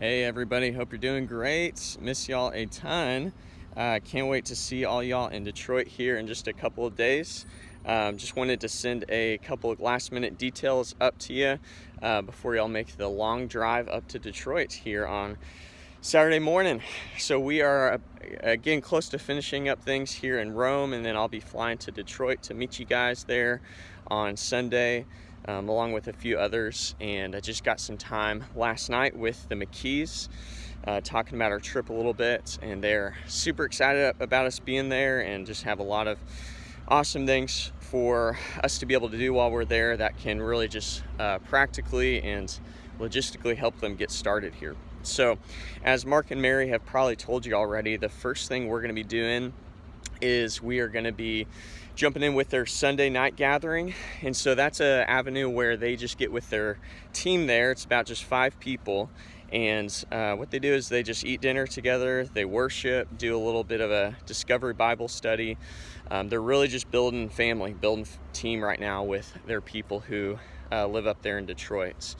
Hey everybody, hope you're doing great. Miss y'all a ton. Can't wait to see all y'all in Detroit here in just a couple of days. Just wanted to send a couple of last minute details up to you before y'all make the long drive up to Detroit here on Saturday morning. So we are getting close to finishing up things here in Rome, and then I'll be flying to Detroit to meet you guys there on Sunday. Along with a few others, and I just got some time last night with the McKees, talking about our trip a little bit, and they're super excited about us being there and just have a lot of awesome things for us to be able to do while we're there that can really just practically and logistically help them get started here. So as Mark and Mary have probably told you already, the first thing we're going to be doing is we are going to be jumping in with their Sunday night gathering. And so that's an avenue where they just get with their team there. It's about just 5 people. And what they do is they just eat dinner together, they worship, do a little bit of a discovery Bible study. They're really just building family, building team right now with their people who live up there in Detroit.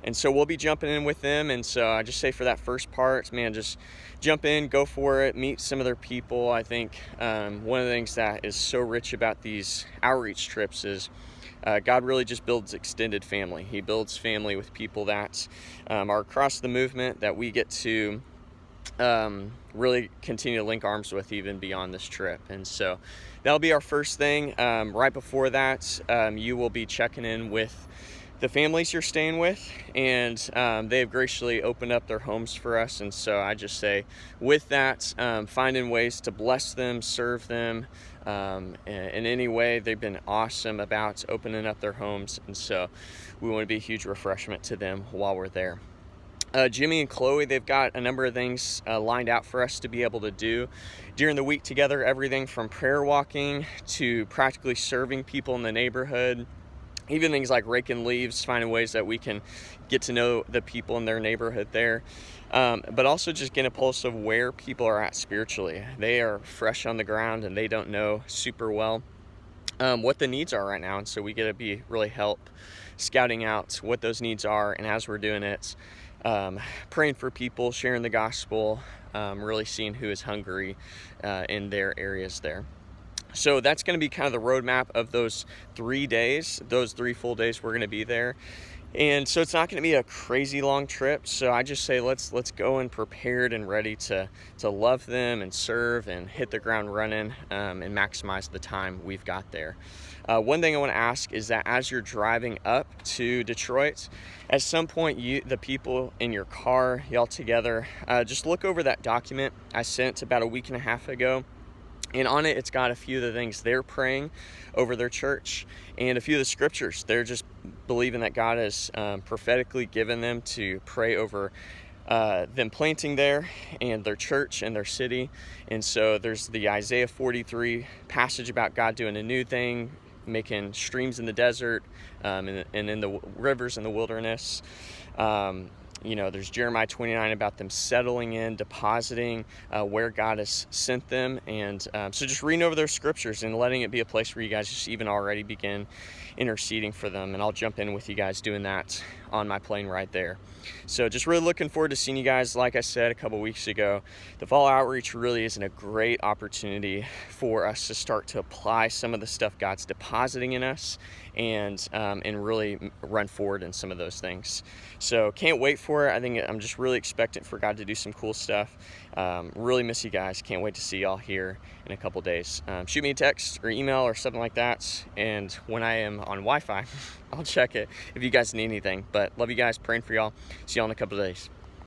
And so we'll be jumping in with them. And so I just say for that first part, man, just jump in, go for it, meet some of their people. I think one of the things that is so rich about these outreach trips is God really just builds extended family. He builds family with people that are across the movement that we get to really continue to link arms with even beyond this trip. And so that'll be our first thing. Right before that, you will be checking in with the families you're staying with, and they have graciously opened up their homes for us. And so I just say with that, finding ways to bless them, serve them in any way. They've been awesome about opening up their homes, and so we want to be a huge refreshment to them while we're there. Jimmy and Chloe, they've got a number of things lined out for us to be able to do during the week together, everything from prayer walking to practically serving people in the neighborhood. Even things like raking leaves, finding ways that we can get to know the people in their neighborhood there. But also just getting a pulse of where people are at spiritually. They are fresh on the ground and they don't know super well what the needs are right now. And so we get to be really help scouting out what those needs are. And as we're doing it, praying for people, sharing the gospel, really seeing who is hungry in their areas there. So that's going to be kind of the roadmap of those 3 days, those 3 full days we're going to be there. And so it's not going to be a crazy long trip. So I just say let's go in prepared and ready to love them and serve and hit the ground running and maximize the time we've got there. One thing I want to ask is that as you're driving up to Detroit, at some point the people in your car, y'all together, just look over that document I sent about a week and a half ago. And on it, it's got a few of the things they're praying over their church and a few of the scriptures. They're just believing that God has prophetically given them to pray over them planting there and their church and their city. And so there's the Isaiah 43 passage about God doing a new thing, making streams in the desert and in the rivers in the wilderness. There's Jeremiah 29 about them settling in, depositing where God has sent them. And so just reading over their scriptures and letting it be a place where you guys just even already begin interceding for them. And I'll jump in with you guys doing that on my plane ride there. So just really looking forward to seeing you guys. Like I said a couple weeks ago, the fall outreach really isn't a great opportunity for us to start to apply some of the stuff God's depositing in us and really run forward in some of those things. So can't wait for it. I think I'm just really expectant for God to do some cool stuff. Really miss you guys. Can't wait to see y'all here in a couple days. Shoot me a text or email or something like that. And when I am on Wi-Fi, I'll check it if you guys need anything. But love you guys. Praying for y'all. See y'all in a couple of days.